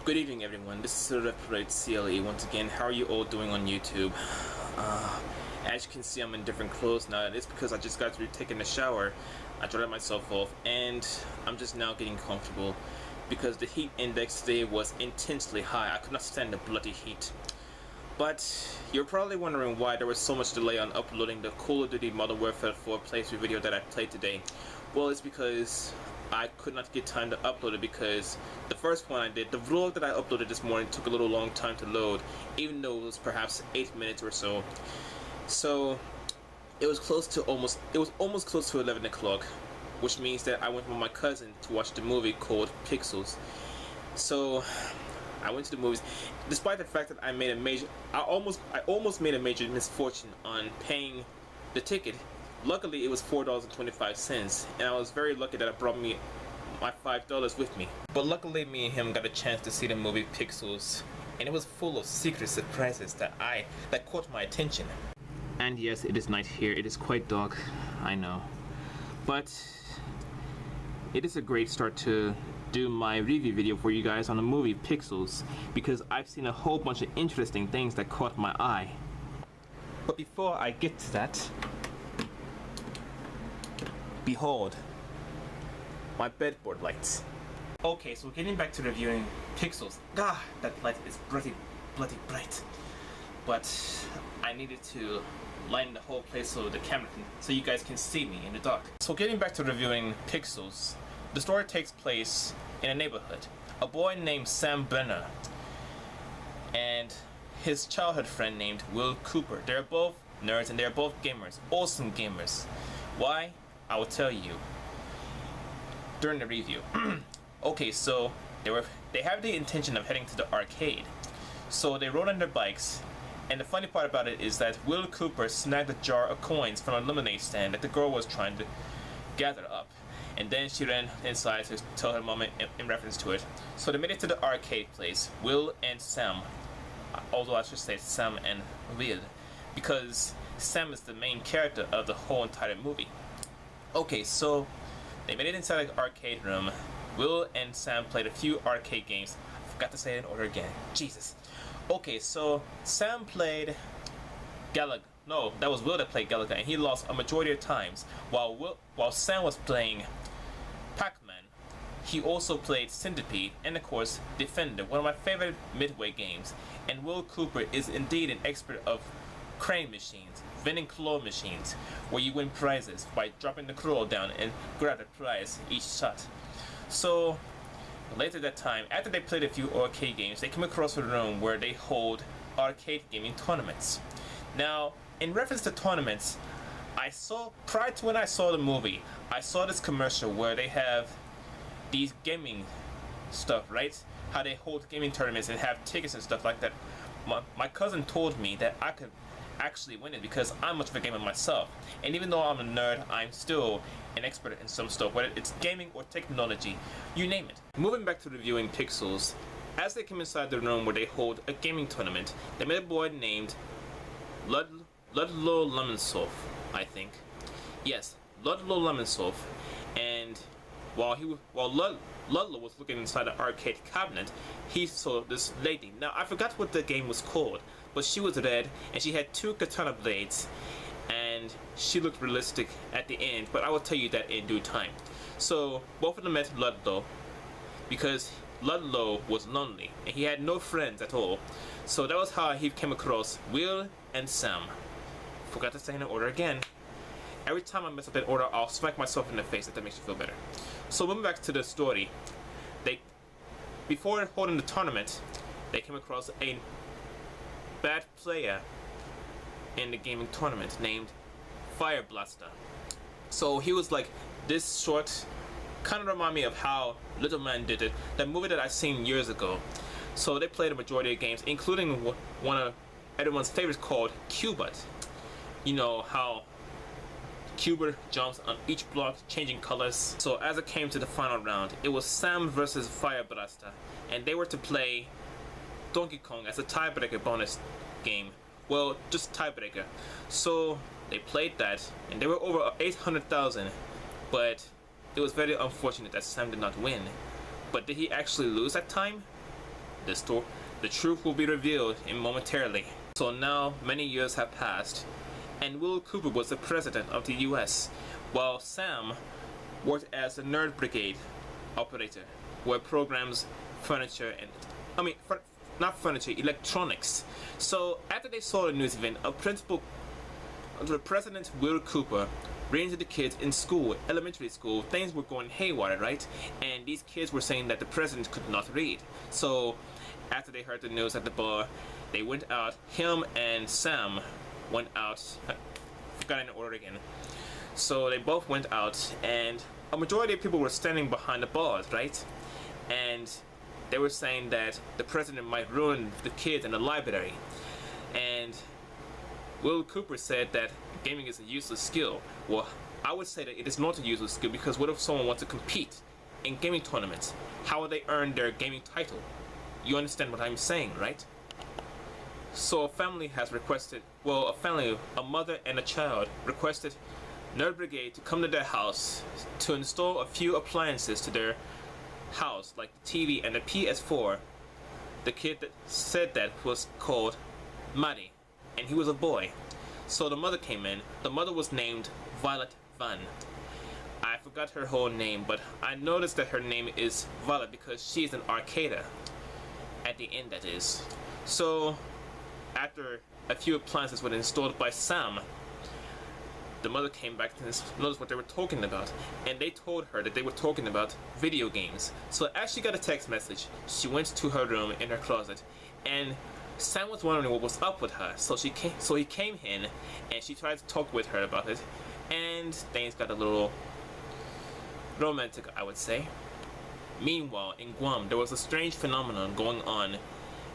Good evening, everyone. This is Sir CLE once again. How are you all doing on YouTube? As you can see, I'm in different clothes now. It's because I just got through taking a shower. I dried myself off, and I'm just now getting comfortable because the heat index today was intensely high. I could not stand the bloody heat. But you're probably wondering why there was so much delay on uploading the Call of Duty Modern Warfare 4 playthrough video that I played today. Well, it's because I could not get time to upload it because the first one I did, the vlog that I uploaded this morning, took a little long time to load, even though it was perhaps 8 minutes or so. So it was almost close to 11 o'clock, which means that I went with my cousin to watch the movie called Pixels. So I went to the movies, despite the fact that I almost made a major misfortune on paying the ticket. Luckily, it was $4.25, and I was very lucky that I brought me my $5 with me. But luckily, me and him got a chance to see the movie Pixels, and it was full of secret surprises that caught my attention. And yes, it is night here. It is quite dark, I know, but it is a great start to do my review video for you guys on the movie Pixels, because I've seen a whole bunch of interesting things that caught my eye. But before I get to that, behold, my bedboard lights. Okay, so getting back to reviewing Pixels. God, that light is bloody bright. But I needed to lighten the whole place so you guys can see me in the dark. So getting back to reviewing Pixels, the story takes place in a neighborhood. A boy named Sam Benner and his childhood friend named Will Cooper. They're both nerds and they're both gamers, awesome gamers. Why? I will tell you during the review. Okay, so they have the intention of heading to the arcade. So they rode on their bikes, and the funny part about it is that Will Cooper snagged a jar of coins from a lemonade stand that the girl was trying to gather up. And then she ran inside to tell her mom in reference to it. So they made it to the arcade place, Will and Sam. Although I should say Sam and Will, because Sam is the main character of the whole entire movie. Okay, so they made it inside the arcade room. Will and Sam played a few arcade games. I forgot to say it in order again. Jesus. Okay, so Sam played Galaga. No, that was Will that played Galaga, and he lost a majority of times. While Sam was playing Pac-Man, he also played Centipede and, of course, Defender, one of my favorite Midway games. And Will Cooper is indeed an expert of crane machines, vending claw machines, where you win prizes by dropping the claw down and grab the prize each shot. So later that time, after they played a few arcade games, they came across a room where they hold arcade gaming tournaments. Now, in reference to tournaments, prior to when I saw the movie, I saw this commercial where they have these gaming stuff, right? How they hold gaming tournaments and have tickets and stuff like that. My cousin told me that I could actually win it because I'm much of a gamer myself, and even though I'm a nerd, I'm still an expert in some stuff, whether it's gaming or technology, you name it. Moving back to reviewing Pixels, as they came inside the room where they hold a gaming tournament, they met a boy named Ludlow Lemonsoff, I think. Yes, Ludlow Lemonsoff, and while Ludlow was looking inside the arcade cabinet, he saw this lady. Now, I forgot what the game was called, but she was red, and she had two katana blades, and she looked realistic at the end, but I will tell you that in due time. So, both of them met Ludlow, because Ludlow was lonely, and he had no friends at all. So that was how he came across Will and Sam. Forgot to say in the order again. Every time I mess up that order, I'll smack myself in the face if that makes you feel better. So moving back to the story, before holding the tournament, they came across a bad player in the gaming tournament named Fire Blaster. So he was like this short, kind of remind me of how Little Man did it, that movie that I seen years ago. So they played a majority of games, including one of everyone's favorites called Cubot. You know how Cuber jumps on each block, changing colors. So as it came to the final round, it was Sam versus Fire Blaster, and they were to play Donkey Kong as a tiebreaker bonus game. Well, just tiebreaker. So they played that, and they were over 800,000, but it was very unfortunate that Sam did not win. But did he actually lose that time? The truth will be revealed in momentarily. So now many years have passed, and Will Cooper was the president of the US, while Sam worked as a Nerd Brigade operator, where programs furniture and not furniture, electronics. So after they saw the news event of President Will Cooper reading to the kids in school, elementary school, things were going haywire, right? And these kids were saying that the president could not read. So after they heard the news at the bar, they went out. Him and Sam went out. I forgot in order again. So they both went out, and a majority of people were standing behind the bars, right? And they were saying that the president might ruin the kids in the library. And Will Cooper said that gaming is a useless skill. Well, I would say that it is not a useless skill, because what if someone wants to compete in gaming tournaments? How will they earn their gaming title? You understand what I'm saying, right? So a family has requested, well, a mother and a child requested Nerd Brigade to come to their house to install a few appliances to their house, like the TV and the PS4. The kid that said that was called Maddie, and he was a boy. So the mother came in. The mother was named Violet Van. I forgot her whole name, but I noticed that her name is Violet because she's an arcader. At the end, that is. So after a few appliances were installed by Sam, the mother came back to notice what they were talking about, and they told her that they were talking about video games. So as she got a text message, she went to her room in her closet, and Sam was wondering what was up with her. So he came in, and she tried to talk with her about it, and things got a little romantic, I would say. Meanwhile, in Guam, there was a strange phenomenon going on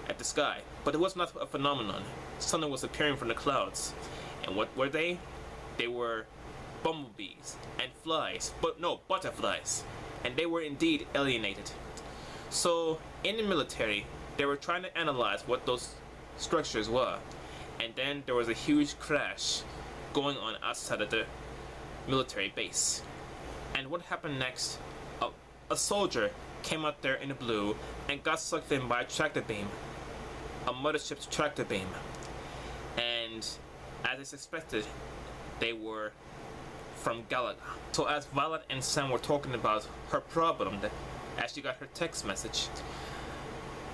at the sky, but it was not a phenomenon. Something was appearing from the clouds, and what were they? They were bumblebees and flies, but no, butterflies, and they were indeed alienated. So in the military, they were trying to analyze what those structures were, and then there was a huge crash going on outside of the military base. And what happened next? A soldier came out there in the blue and got sucked in by a tractor beam, a mothership's tractor beam. And as is expected, they were from Galaga. So as Violet and Sam were talking about her problem, as she got her text message,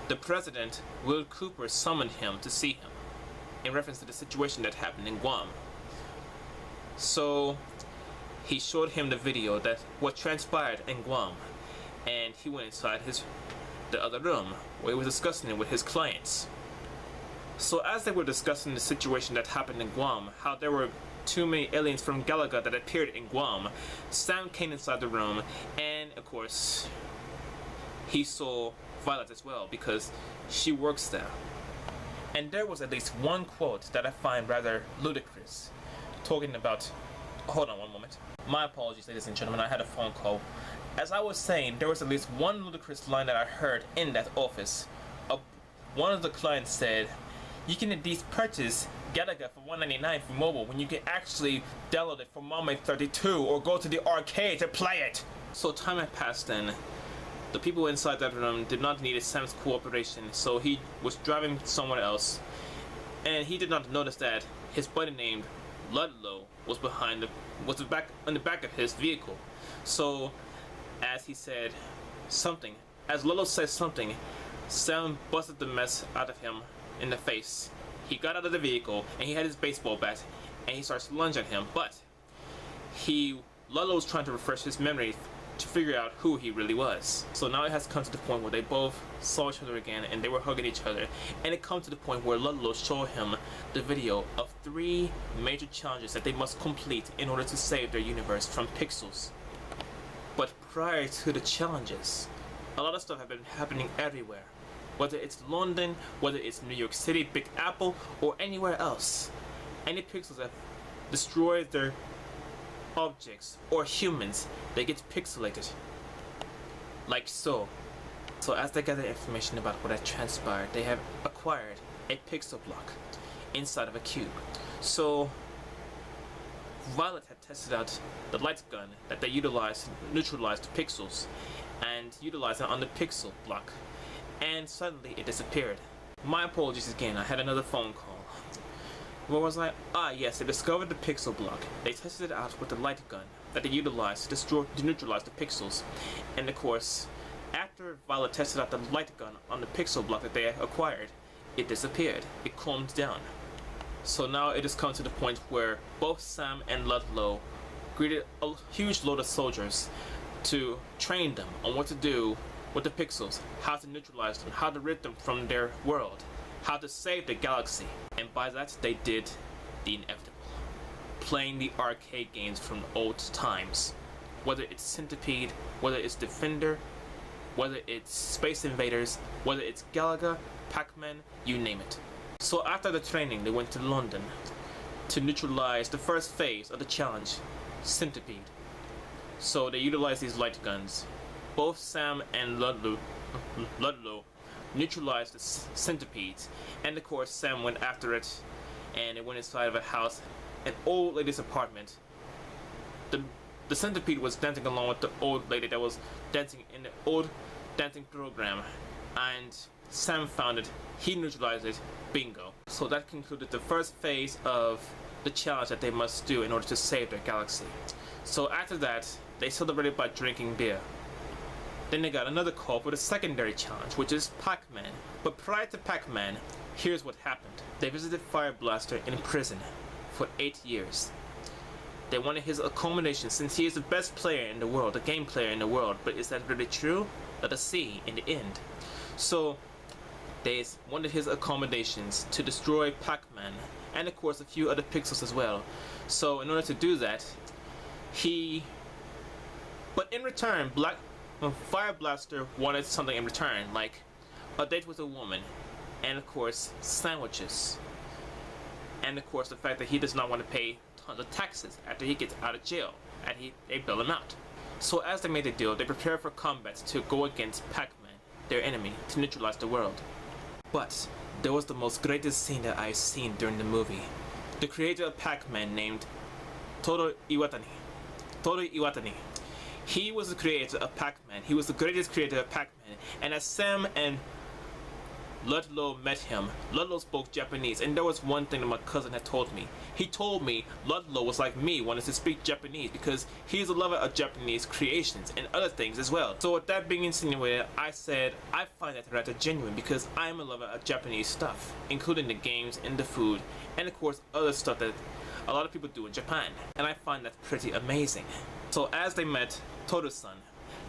the president, Will Cooper, summoned him to see him in reference to the situation that happened in Guam. So he showed him the video that what transpired in Guam, and he went inside the other room where he was discussing it with his clients. So as they were discussing the situation that happened in Guam, how there were too many aliens from Galaga that appeared in Guam, Sam came inside the room, and of course he saw Violet as well, because she works there. And there was at least one quote that I find rather ludicrous, talking about... Hold on one moment. My apologies, ladies and gentlemen, I had a phone call. As I was saying, there was at least one ludicrous line that I heard in that office. One of the clients said, "You can indeed purchase Galaga for $1.99 for mobile when you can actually download it from Mame 32 or go to the arcade to play it." So time had passed then. The people inside that room did not need Sam's cooperation, so he was driving somewhere else, and he did not notice that his buddy named Ludlow was on the back of his vehicle. So as he said something, as Ludlow said something, Sam busted the mess out of him in the face. He got out of the vehicle and he had his baseball bat and he starts lunging at him, but Ludlow was trying to refresh his memory to figure out who he really was. So now it has come to the point where they both saw each other again and they were hugging each other, and it comes to the point where Ludlow showed him the video of 3 major challenges that they must complete in order to save their universe from pixels. But prior to the challenges, a lot of stuff have been happening everywhere. Whether it's London, whether it's New York City, Big Apple, or anywhere else. Any pixels have destroyed their objects or humans, they get pixelated. Like so. So as they gather information about what had transpired, they have acquired a pixel block inside of a cube. So Violet had tested out the light gun that they utilized to neutralize the pixels and utilized it on the pixel block, and suddenly it disappeared. My apologies again, I had another phone call. What was I? Ah yes, they discovered the pixel block. They tested it out with the light gun that they utilized to neutralize the pixels. And of course, after Violet tested out the light gun on the pixel block that they acquired, it disappeared. It calmed down. So now it has come to the point where both Sam and Ludlow greeted a huge load of soldiers to train them on what to do with the pixels, how to neutralize them, how to rid them from their world, how to save the galaxy. And by that they did the inevitable. Playing the arcade games from old times. Whether it's Centipede, whether it's Defender, whether it's Space Invaders, whether it's Galaga, Pac-Man, you name it. So after the training, they went to London to neutralize the first phase of the challenge, Centipede. So they utilized these light guns. Both Sam and Ludlow neutralized the centipedes, and of course Sam went after it, and it went inside of a house, an old lady's apartment. The centipede was dancing along with the old lady that was dancing in the old dancing program, and Sam found it, he neutralized it, bingo. So that concluded the first phase of the challenge that they must do in order to save their galaxy. So after that, they celebrated by drinking beer. Then they got another call for the secondary challenge, which is Pac-Man. But prior to Pac-Man, here's what happened. They visited Fire Blaster in prison for 8 years. They wanted his accommodation since he is the best player in the world, the game player in the world. But is that really true? Let us see in the end. So they wanted his accommodations to destroy Pac-Man and of course a few other pixels as well. So in order to do that, but in return, Fire Blaster wanted something in return, like a date with a woman, and of course sandwiches, and of course the fact that he does not want to pay tons of taxes after he gets out of jail, and they bail him out. So as they made the deal, they prepared for combat to go against Pac-Man, their enemy, to neutralize the world. But there was the most greatest scene that I've seen during the movie. The creator of Pac-Man, named Toru Iwatani. He was the creator of Pac-Man. He was the greatest creator of Pac-Man. And as Sam and Ludlow met him, Ludlow spoke Japanese, and there was one thing that my cousin had told me. He told me Ludlow was like me, wanted to speak Japanese because he's a lover of Japanese creations and other things as well. So with that being insinuated, I said I find that rather genuine because I'm a lover of Japanese stuff, including the games and the food, and of course other stuff that a lot of people do in Japan, and I find that pretty amazing. So as they met Toru-san,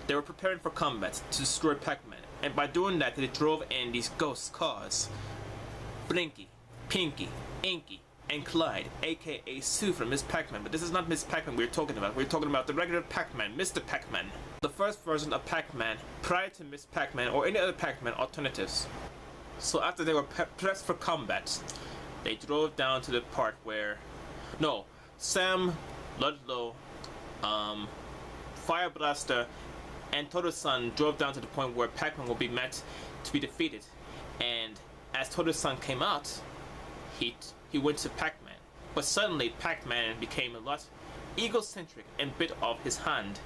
they were preparing for combat to destroy Pac-Man, and by doing that they drove in these ghost cars. Blinky, Pinky, Inky, and Clyde, aka Sue from Miss Pac-Man. But this is not Miss Pac-Man we're talking about. We're talking about the regular Pac-Man, Mr. Pac-Man. The first version of Pac-Man prior to Miss Pac-Man or any other Pac-Man alternatives. So after they were pressed for combat, they drove down to the part where Sam, Ludlow, Fire Blaster, and Toru-san drove down to the point where Pac-Man will be met to be defeated. And as Toru-san came out, he went to Pac-Man. But suddenly Pac-Man became a lot egocentric and bit off his hand.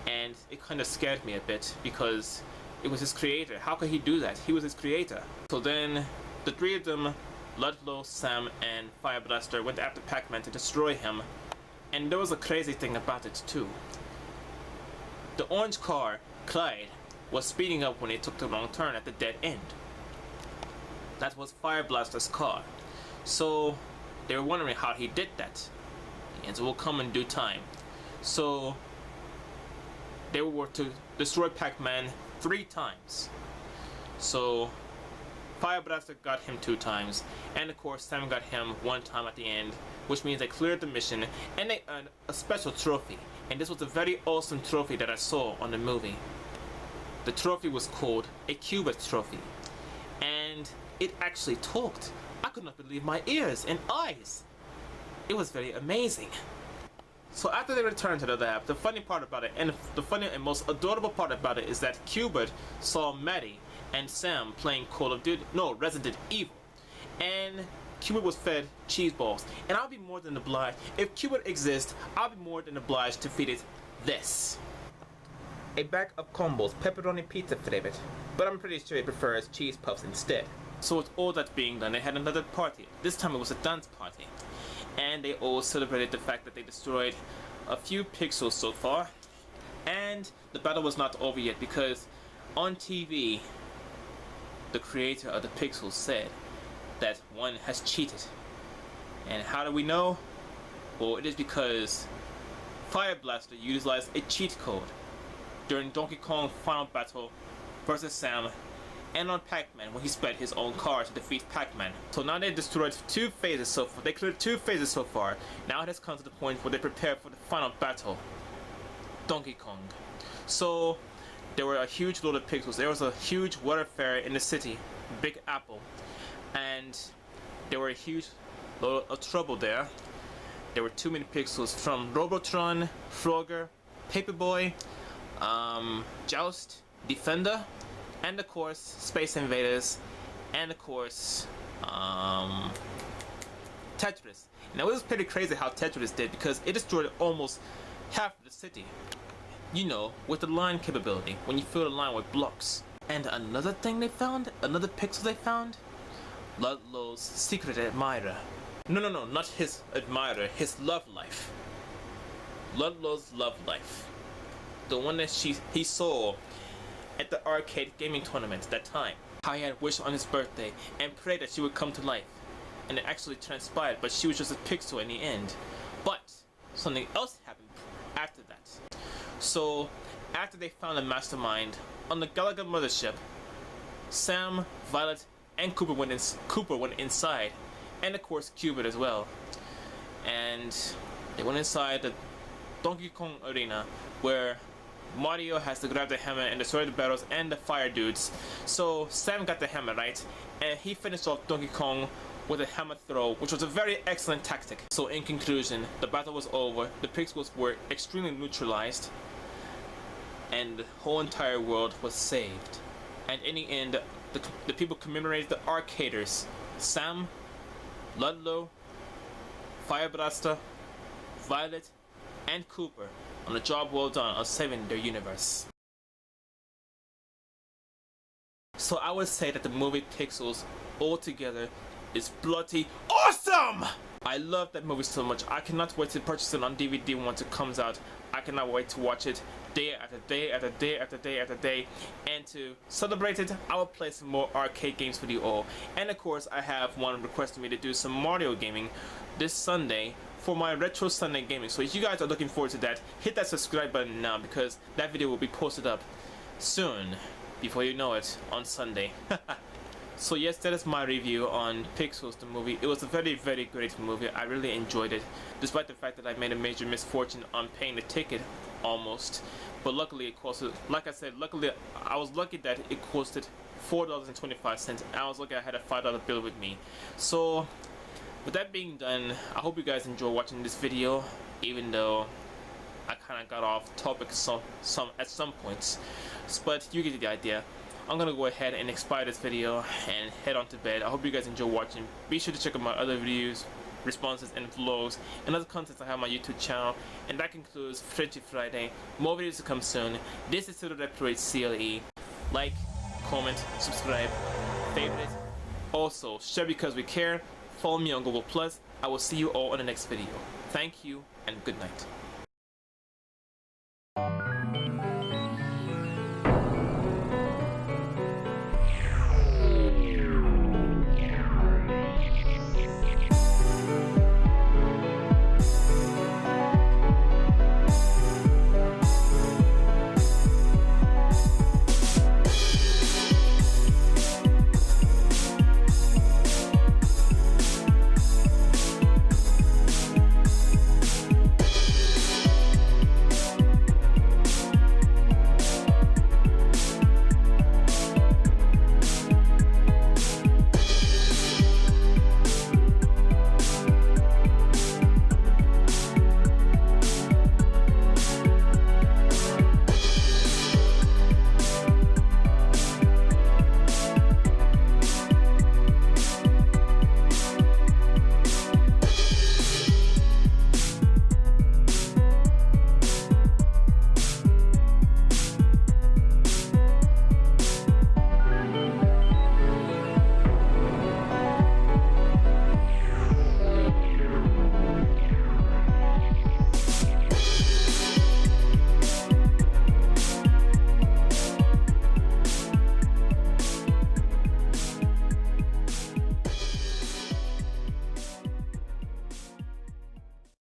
And it kind of scared me a bit because it was his creator. How could he do that? He was his creator. So then the three of them, Ludlow, Sam, and Fire Blaster, went after Pac-Man to destroy him. And there was a crazy thing about it too. The orange car, Clyde, was speeding up when it took the wrong turn at the dead end. That was Fire Blaster's car. So they were wondering how he did that. The answer will come in due time. So they were to destroy Pac-Man 3 times. So Fire Blaster got him 2 times, and of course Sam got him 1 time at the end, which means they cleared the mission and they earned a special trophy. And this was a very awesome trophy that I saw on the movie. The trophy was called a Cubit trophy, and it actually talked. I could not believe my ears and eyes. It was very amazing. So after they returned to the lab, the funny part about it, and the funny and most adorable part about it, is that Cubert saw Maddie and Sam playing Resident Evil, and Cubert was fed cheese balls. And I'll be more than obliged, if Cubert exists, I'll be more than obliged to feed it this. A bag of combos, pepperoni pizza flavored, but I'm pretty sure it prefers cheese puffs instead. So with all that being done, they had another party. This time it was a dance party. And they all celebrated the fact that they destroyed a few pixels so far. And the battle was not over yet, because on TV, the creator of the pixels said that one has cheated. And how do we know? Well, it is because Fire Blaster utilized a cheat code during Donkey Kong Final Battle versus Sam, and on Pac-Man when he sped his own car to defeat Pac-Man. So now they've destroyed 2 phases so far. They cleared 2 phases so far. Now it has come to the point where they prepare for the final battle, Donkey Kong. So there were a huge load of pixels. There was a huge water fair in the city, Big Apple, and there were a huge load of trouble there. There were too many pixels from Robotron, Frogger, Paperboy, Joust, Defender, and of course Space Invaders, and of course Tetris. Now it was pretty crazy how Tetris did, because it destroyed almost half of the city. You know, with the line capability, when you fill the line with blocks. And another thing they found, another pixel they found, Ludlow's secret admirer. No, not his admirer, his love life. Ludlow's love life. The one that he saw at the arcade gaming tournament that time. How he had wished on his birthday and prayed that she would come to life. And it actually transpired, but she was just a pixel in the end. But something else happened after that. So after they found the mastermind on the Galaga mothership, Sam, Violet, and Cooper went inside, and of course Cubert as well. And they went inside the Donkey Kong arena, where Mario has to grab the hammer and destroy the battles and the fire dudes. So Sam got the hammer, right? And he finished off Donkey Kong with a hammer throw, which was a very excellent tactic. So in conclusion, the battle was over, the pixels were extremely neutralized, and the whole entire world was saved. And in the end, the people commemorated the arcaders, Sam, Ludlow, Fire Blaster, Violet, and Cooper, on a job well done of saving their universe. So I would say that the movie Pixels altogether is bloody awesome! I love that movie so much. I cannot wait to purchase it on DVD once it comes out. I cannot wait to watch it day after day after day after day after day. And to celebrate it, I will play some more arcade games for you all. And of course, I have one requesting me to do some Mario gaming this Sunday for my Retro Sunday gaming. So if you guys are looking forward to that, hit that subscribe button now, because that video will be posted up soon, before you know it, on Sunday. So yes, that is my review on Pixels, the movie. It was a very, very great movie. I really enjoyed it, despite the fact that I made a major misfortune on paying the ticket, almost. But luckily it costed, like I said, luckily I was lucky that it costed $4.25, and I was lucky I had a $5 bill with me. So with that being done, I hope you guys enjoy watching this video, even though I kind of got off topic at some points. But you get the idea. I'm gonna go ahead and expire this video and head on to bed. I hope you guys enjoy watching. Be sure to check out my other videos, responses, and vlogs, and other contents I have on my YouTube channel. And that concludes Friendship Friday. More videos to come soon. This is Cyril CLE. Like, comment, subscribe, favorite. Also, share because we care. Follow me on Google+. I will see you all in the next video. Thank you and good night.